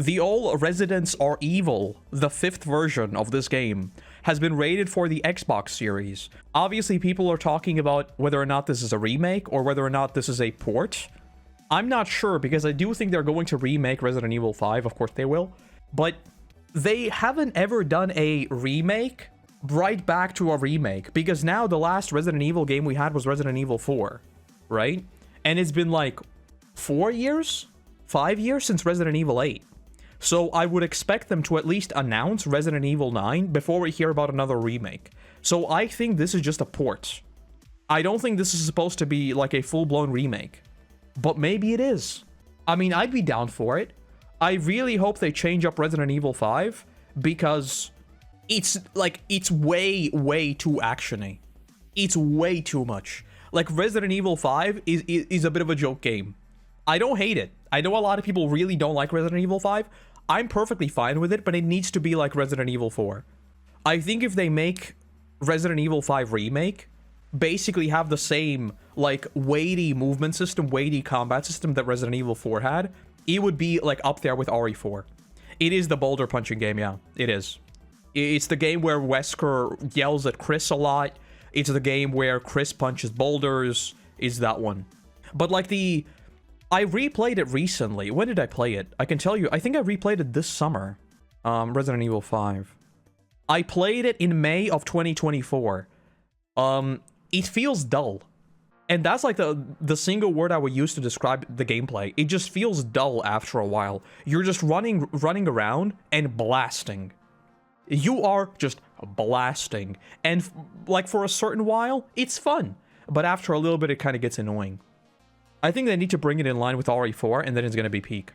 the old Residents Are Evil, the 5th version of this game, has been rated for the Xbox series. Obviously, people are talking about whether or not this is a remake or whether or not this is a port. I'm not sure, because I do think they're going to remake Resident Evil 5. Of course they will. But they haven't ever done a remake right back to a remake, because now the last Resident Evil game we had was Resident Evil 4, right? And it's been like 4 years? 5 years since Resident Evil 8. So I would expect them to at least announce Resident Evil 9 before we hear about another remake. So I think this is just a port. I don't think this is supposed to be like a full-blown remake. But maybe it is. I mean, I'd be down for it. I really hope they change up Resident Evil 5, because it's like, it's way too actiony. It's way too much. Like, Resident Evil 5 is a bit of a joke game. I don't hate it. I know a lot of people really don't like Resident Evil 5. I'm perfectly fine with it, but it needs to be like Resident Evil 4. I think if they make Resident Evil 5 Remake, basically have the same, like, weighty movement system, weighty combat system that Resident Evil 4 had, it would be, like, up there with RE4. It is the boulder punching game, yeah. It is. It's the game where Wesker yells at Chris a lot. It's the game where Chris punches boulders. Is that one. But, like, I replayed it recently. When did I play it? I can tell you, I think I replayed it this summer. Resident Evil 5. I played it in May of 2024. It feels dull. And that's like the single word I would use to describe the gameplay. It just feels dull after a while. You're just running around and blasting. You are just blasting. And like for a certain while, it's fun. But after a little bit, it kind of gets annoying. I think they need to bring it in line with RE4, and then it's going to be peak.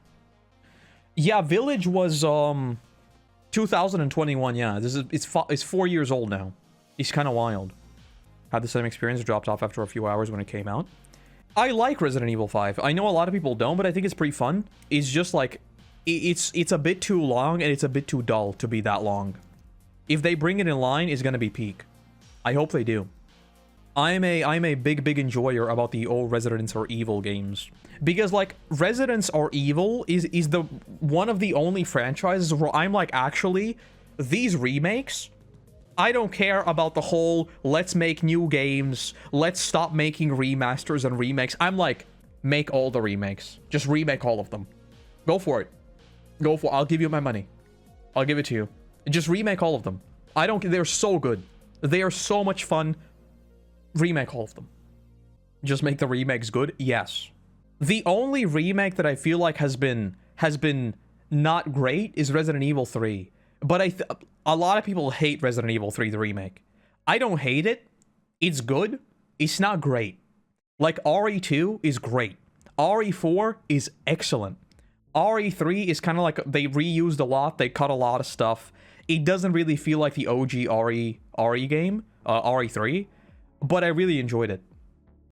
Yeah, Village was 2021. Yeah, it's 4 years old now. It's kind of wild. Had the same experience, dropped off after a few hours when it came out. I like Resident Evil 5. I know a lot of people don't, but I think it's pretty fun. It's just like, it's a bit too long, and it's a bit too dull to be that long. If they bring it in line, it's going to be peak. I hope they do. I'm a big enjoyer about the old Residents Are Evil games, because like Residents Are Evil is the one of the only franchises where I'm like, actually, these remakes, I don't care about the whole let's make new games, let's stop making remasters and remakes. I'm like, make all the remakes, just remake all of them. Go for it. Go for it. I'll give you my money. I'll give it to you. Just remake all of them. I don't. They're so good. They are so much fun. Remake all of them. Just make the remakes good? Yes. The only remake that I feel like has been not great is Resident Evil 3. But a lot of people hate Resident Evil 3, the remake. I don't hate it. It's good. It's not great. Like, RE2 is great. RE4 is excellent. RE3 is kind of like, they reused a lot. They cut a lot of stuff. It doesn't really feel like the OG RE game, RE3. But I really enjoyed it.